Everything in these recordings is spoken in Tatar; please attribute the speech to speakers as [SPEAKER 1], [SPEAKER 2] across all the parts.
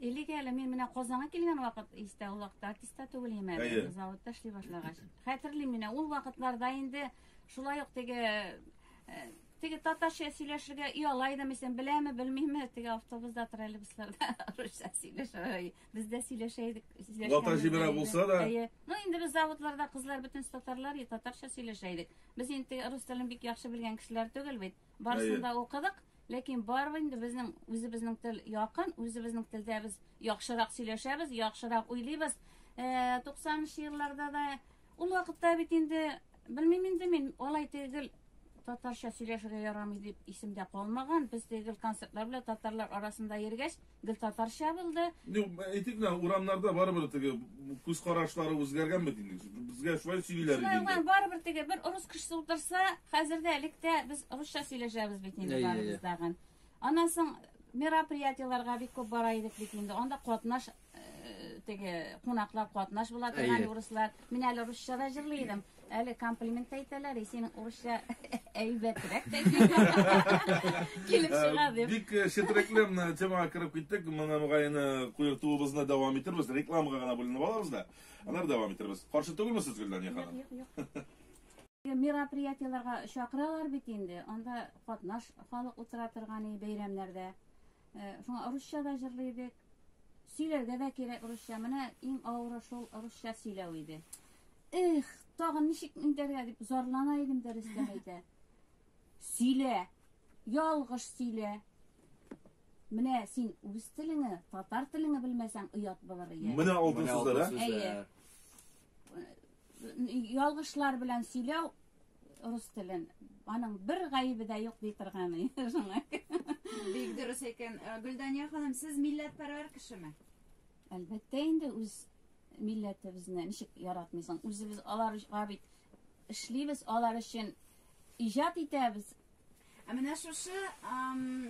[SPEAKER 1] Элек әле мен менә Казанга килгән вакыт, истә ул вакытта артистта түгел имен, заводта эшли башлагач. Хәтерлим менә ул вакытларда инде шулай ук теге татарча сөйләшергә уялайдым, сен беләме, белмиме, теге автобуста троллейбусларда русча сөйләшә. Без дә сөйләшә идек.
[SPEAKER 2] Вата җибәрә булса да.
[SPEAKER 1] Ну инде без заводларда кызлар бөтен татарлар татарча сөйләшә идек. Без инде рус телен бик яхшы белгән кешеләр түгел бит. Барысын да укыдык. Ләкин барыбер инде үзебезнең тел якын, үзебезнең телдә без яхшырак сөйләшәбез, яхшырак уйлыйбыз. 90-нчы елларда да ул вакытта бит инде белмим инде мин алай түгел татарча сөйләшергә ярамый дип исемдә калмаган. Без түгел концертлар белән татарлар арасында йөргәч, гел татарча булды.
[SPEAKER 2] Әйтикне урамнарда барыбер теге күз карашлары үзгәргән бит инде. Безгә шулай сөйлиләр иде.
[SPEAKER 1] Шулай барыбер теге бер урыс кешесе утырса, хәзердә электә без русча сөйләшәбез бит инде барыбыздагы. Аннан соң мероприятиеларга бик күп бара идек бит инде. Анда катнаш теге кунаклар катнаш була торган урыслар. Мин әле русча да җырлыйдым. Әле комплимент әйтәләр, синең урысча әйбәтрәк килеп чыга дип.
[SPEAKER 2] Бик шетрекле темага кирип киттек. Менә мөгаен куертуыбызны дәвам иттербез. Рекламага гына бүленеп алабыз да. Аннары дәвам иттербез. Каршы түгелме Гөлдәния ханым?
[SPEAKER 1] Юк. Мероприятиеларга чакыралар бит инде. Анда катнаш халык утыра торган бәйрәмнәрдә. Шуңа русча да җырлыйдык. Сөйләргә дә кирәк русча. Менә иң авыры шул русча сөйләү иде. Эх, тагын ничек индәргә дип зарлана идем дәрестә әйтә. Сөйлә, ялгыш сөйлә. Менә син үз телеңне, татар телеңне белмәсәң оят булыр иде.
[SPEAKER 2] Менә алтын сүзләр.
[SPEAKER 1] Ялгышлар белән сөйләү рус телен. Аның бер гаибе дә юк ди торган иде.
[SPEAKER 3] Бик дөрес икән. Гөлдәния ханым, сез милләтпәрвәр кешеме?
[SPEAKER 1] Әлбәттә инде үз милләтебезне ничек яратмыйсың? Үзебез аларга бит эшлибез, алар өчен иҗат итәбез.
[SPEAKER 3] Менә шушы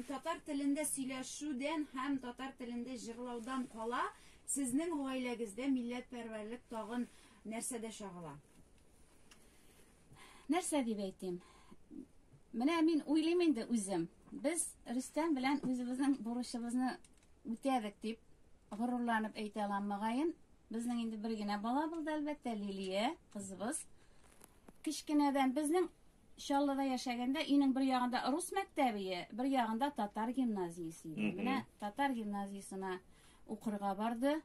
[SPEAKER 3] татар телендә сөйләшүдән һәм татар телендә җырлаудан кала, сезнең гаиләгездә милләтпәрвәрлек тагын нәрсәдә шагыла?
[SPEAKER 1] Нәрсә дип әйтим? Менә мин уйлыйм инде үзем. Без Рөстәм белән үзебезнең бурычыбызны үтәдек дип горурланып әйтә алмагаен. Безнең инде бер генә бала булды, әлбәттә, Лилия, кызыбыз. Кичкенәдән безнең Чаллыда яшәгәндә өйнең бер ягында рус мәктәбе, бер ягында татар гимназиясе иде. Менә татар гимназиясына укырга барды,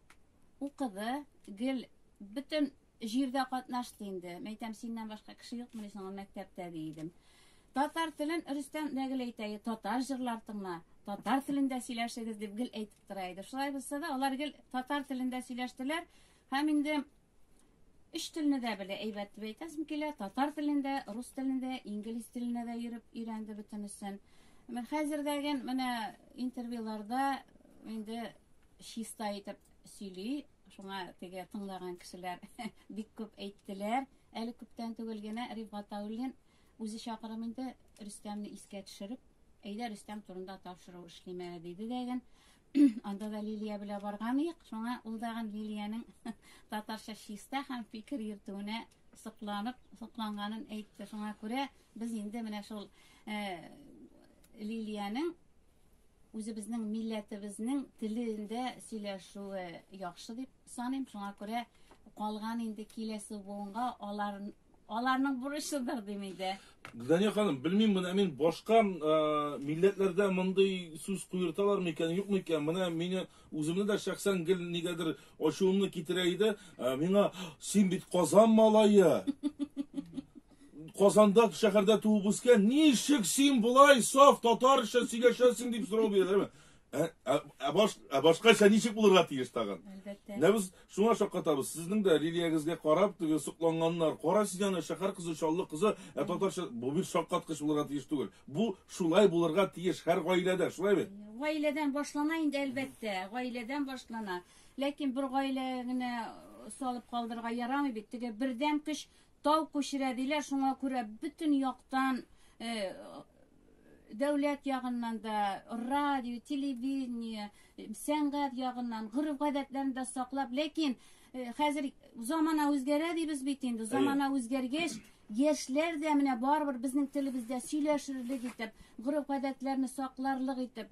[SPEAKER 1] укыды, гел бөтен җирдә катнашты инде. Мәйтәм, синнән башка кеше юкмы соң мәктәптә дидем. Татар телен Рөстәм нәгел әйтә, татар җырлар тыңла, татар телендә сөйләшегез дип гел әйтеп тора иде. Шулай булса да, алар гел татар телендә сөйләштеләр. Һәм инде өч телне дә белә, әйбәт дип әйтәсем килә. Татар телендә, рус телендә, инглиз телендә дә йөреп өйрәнде бөтенесен. Мен хәзердәге менә интервьюларда инде чиста итеп сөйли. Шуңа теге тыңлаган кешеләр бик күп әйттеләр. Әле күптән түгел генә Рифгат Аулин үзе чакырып инде Рөстәмне искә төшереп, әйдә Рөстәм турында тапшыру эшлимә диде дәген. Анда да Лилия белән барган идек. Шуңа ул дагы Лилияның татарча чиста һәм фикер йөртүенә сокланганын әйтте. Шуңа күрә без инде менә шул Лилияның үзебезнең милләтебезнең телендә сөйләшүе яхшы дип саныйм. Шуңа күрә калган инде киләсе буынга аларның бурычыдыр дим инде.
[SPEAKER 2] Гөлдәния ханым, белмим, менә мин башка милләтләрдә мондый сүз куерталар микән, юкмы икән? Менә мине үземне дә шәхсән гел нигәдер ачуымны китерә иде. Миңа син бит Казан малае. Казанда шәһәрдә туып үскән, ничек син булай саф татарча сөйләшәсең дип сорау бирәләр. Башкача ничек булырга тиеш тагын?
[SPEAKER 1] Әлбәттә.
[SPEAKER 2] Без шуңа шаккатабыз. Сезнең дә Лилиягезгә карап, теге сокланганнар, кара син аны шәһәр кызы, Чаллы кызы, татарча бу бик шаккаткыч булырга тиеш түгел. Бу шулай булырга тиеш һәр гаиләдә, шулай бит?
[SPEAKER 1] Гаиләдән башлана инде, әлбәттә, гаиләдән башлана. Ләкин бер гаилә генә салып калдырга ярамый бит. Теге бердәм көч тау күчерә диләр, шуңа күрә бөтен яктан дәүләт ягыннан да, радио, телевидение, сәнгать ягыннан, гореф-гадәтләрен дә саклап, ләкин хәзер замана үзгәрә дибез бит инде. Замана үзгәргәч, яшьләр дә менә барыбер безнең телебездә сөйләшерлек итеп, гореф-гадәтләрне сакларлык итеп,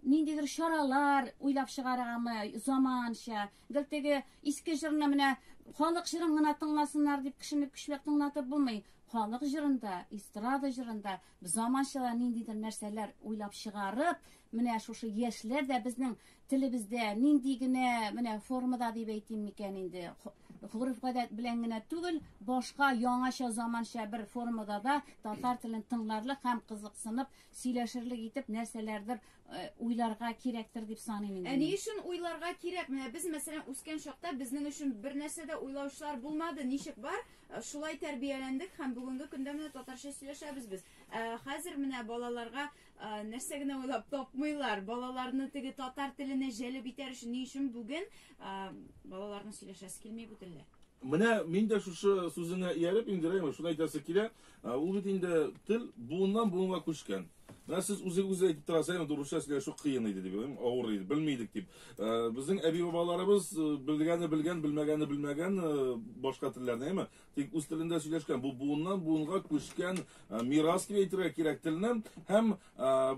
[SPEAKER 1] ниндидер чаралар уйлап чыгарганмы заманча. Гел теге иске җырны менә халык җырын гына тыңласыннар дип кешене көчләп тыңлатып булмый. Халык җырында, эстрада җырында заманча ниндидер нәрсәләр уйлап чыгарып, менә шушы яшьләр дә безнең телебездә нинди генә менә формада дип әйтим микән инде. Гурф-гадәт белән генә түгел, башка яңача заманча бер формада да татар телен тыңларлык һәм кызыксынып, сөйләшерлек итеп нәрсәләрдер уйларга кирәктер дип саныйм инде.
[SPEAKER 3] Ни өчен уйларга кирәк? Менә без мәсәлән үскән чакта безнең өчен бер нәрсә дә уйлаучылар булмады. Ничек бар? Шулай тәрбияләндек һәм бүгенге көндә менә татарча сөйләшәбез без. Хәзер менә балаларга нәрсә генә уйлап тапмыйлар. Балаларны теге татар теленә җәлеп итәр өчен ни өчен бүген балаларның сөйләшәсе килми бу телдә.
[SPEAKER 2] Менә мин дә шушы сүзеңә ияреп индерәм, шуны әйтәсе килә. Ул бит инде тел буыннан буынга күчкән. Менә сез үзе әйтеп торасыз, дөрүсчә сөйләшү кыен иде дип, авыр иде, белмидек дип. Безнең әби бабаларыбыз белгәне белгән, белмәгәне белмәгән башка телләрне, әйме? Тик үз телендә сөйләшкән. Бу буыннан буынга күчкән мирас дип әйтергә кирәк телне. Һәм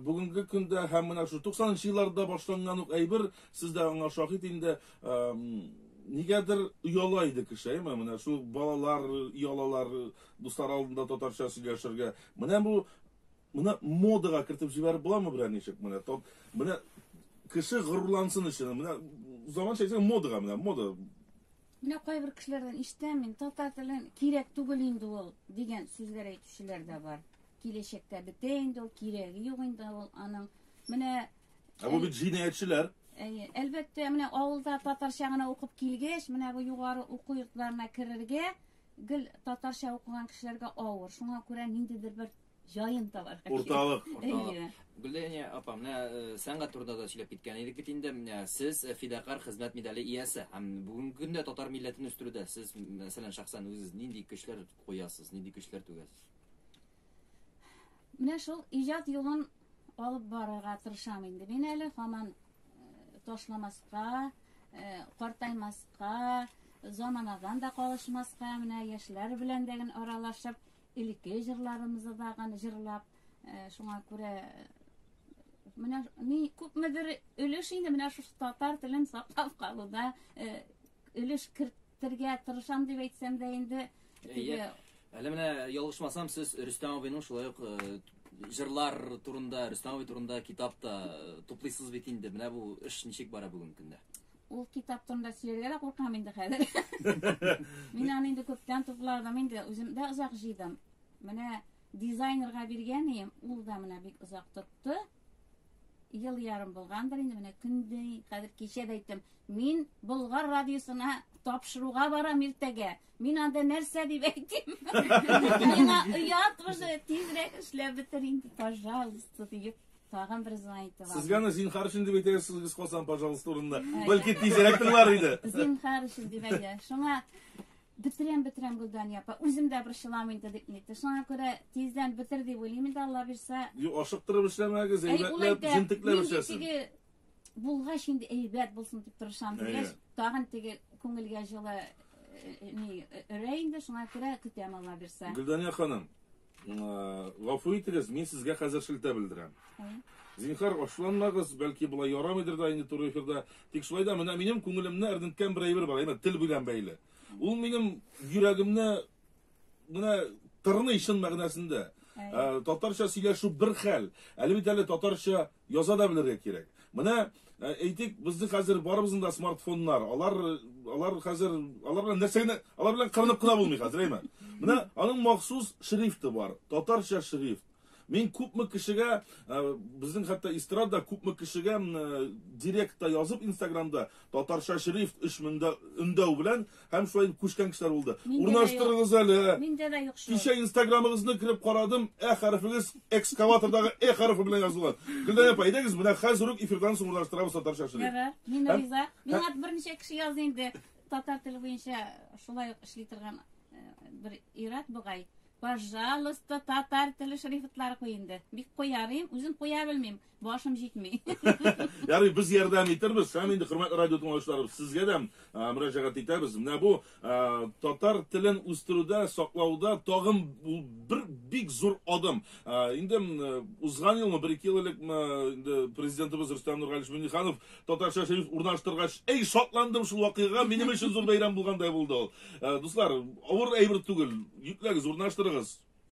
[SPEAKER 2] бүгенге көндә һәм менә шу 90нчы елларда башланган ук әйбер, сез дә аңа шаһит инде. Нигәдер уяла иде кеше, әйме? Менә шу балалар уялалар дуслар алдында татарча сөйләшергә. Менә модага кертеп җибәреп буламы берәр ничек? Менә кеше горурлансын өчен, менә заманча әйтсәң модага, менә мода.
[SPEAKER 1] Менә кайбер кешеләрдән ишетәм мин, татар телен кирәк түгел инде ул дигән сүзләр әйтүчеләр дә бар. Киләчәктә бетә инде ул, кирәге юк инде ул аның. Менә
[SPEAKER 2] Бу бит җинаятьчеләр.
[SPEAKER 1] Әлбәттә, менә авылда татарча гына укып килгәч, менә бу югары уку йортларына керергә, гел татарча укыган кешеләргә авыр. Шуңа күрә ниндидер бер җаен табар.
[SPEAKER 2] Урталык.
[SPEAKER 4] Гөлдәния апа, менә сәнгать турында да сөйләп киткән идек бит инде. Менә сез фидакар хезмәт медале иясе һәм бүгенге көндә татар милләтен үстерүдә сез мәсәлән шәхсән үзегез нинди көчләр куясыз, нинди көчләр түгәсез?
[SPEAKER 1] Менә шул иҗат юлын алып барырга тырышам инде. Мин әле һаман ташламаска, картаймаска, заманадан да калышмаска, менә яшьләр белән дә аралашып, илекке җырларыбызны да җырлап, шуңа күрә менә ни күпмедер өлеш инде менә шу татар телен саклап калуда өлеш кертергә тырышам дип әйтсәм дә инде.
[SPEAKER 4] Әле менә ялгышмасам, сез Рөстәм абыйның шулай ук җырлар турында, Рөстәм абый турында китапта туплыйсыз бит инде. Менә бу эш ничек бара бүгенге көндә?
[SPEAKER 1] Ул китап турында сөйләргә дә куркам инде хәзер. Мин аны инде күптән тупладым инде, үзем дә озак җыйдым. Менә дизайнерга биргән идем, ул да менә бик озак тотты. Ел ярым булгандыр инде, менә көндә, хәзер кичә дә әйттем. Мин Болгар радиосына тапшыруга барам иртәгә. Мин анда нәрсә дип әйтим? Миңа уят булды, тизрәк эшләп бетер инде, пожалуйста, дип. Тагын бер зайты бар.
[SPEAKER 2] Сезгә зинһар өчен дип әйтәсез, калсам, пожалуйста, урында. Бәлки тизрәк тыңлар иде.
[SPEAKER 1] Зинһар өчен дип әйтә. Шуңа битерәм Гөлдәния апа. Үзем дә бер шылам инде дип әйтте. Шуңа күрә тиздән битер дип уйлыйм инде, Алла бирсә.
[SPEAKER 2] Ашыктырып эшләмәгез, әйбәтләп, җентекләп эшләсен.
[SPEAKER 1] Булгач инде әйбәт булсын дип тырышам дигәч, тагын теге күңелгә җылы өрә инде, шуңа күрә көтәм, Алла бирсә.
[SPEAKER 2] Гөлдәния ханым, гафу итегез, мин сезгә хәзер шелтә белдерәм. Зинһар, ачуланмагыз, бәлки булай ярамыйдыр да инде туры эфирда. Тик шулай да менә минем күңелемне әрнеткән бер әйбер бар, әйме, тел белән бәйле. Ул минем йөрәгемне менә тырный шын мәгънәсендә. Татарча сөйләшү бер хәл. Әле бит әле татарча яза да белергә кирәк. Менә әйтик, безнең хәзер барыбызның да смартфоннар. Алар хәзер алар белән кырынып кына булмый хәзер, әйме. Менә аның махсус шрифты бар, татарча шрифт. Мин күпме кешегә, безнең хәтта эстрада күпме кешегә директта язып Инстаграмда татарча шрифт эшмендә өндәү белән һәм шулай күчкән кешеләр булды. Урнаштырыгыз әле.
[SPEAKER 1] Миндә дә юк шул.
[SPEAKER 2] Кичә Инстаграмыгызны кирип карадым, хәрефегез экскаватордагы хәрефе белән язылган. Гөлдәния апа, әйдәгез, менә хәзер үк эфирдан соң урнаштырабыз татарча шрифт.
[SPEAKER 1] Ярар, мин риза. Миңа берничә кеше язды инде татар теле буенча шулай эшли торган бер ират бугай. Пожалуйста, татар теле шрифтлары куенды. Бик куярым, үзем куя белмим. Башым җитми.
[SPEAKER 2] Yani biz yardım etirmiz. Hem indi hürmetli radyo dinleyicilerimiz sizge de müracaat etemiz. Ne bu tatar tilin üstürüde, saklauda tağım bu bir big zor adım. Indi uzgan yıl mı, 1-2 yıllık prezidentimiz Rüstem Nurgaliş Münnihanov Tatarcha şerif urnaştırgaç. Ey şoklandım şu vakıga, benim için zor bayram bulganday buldu. Dostlar, ağır eybir tugul. Yüklegiz, urnaştırgız.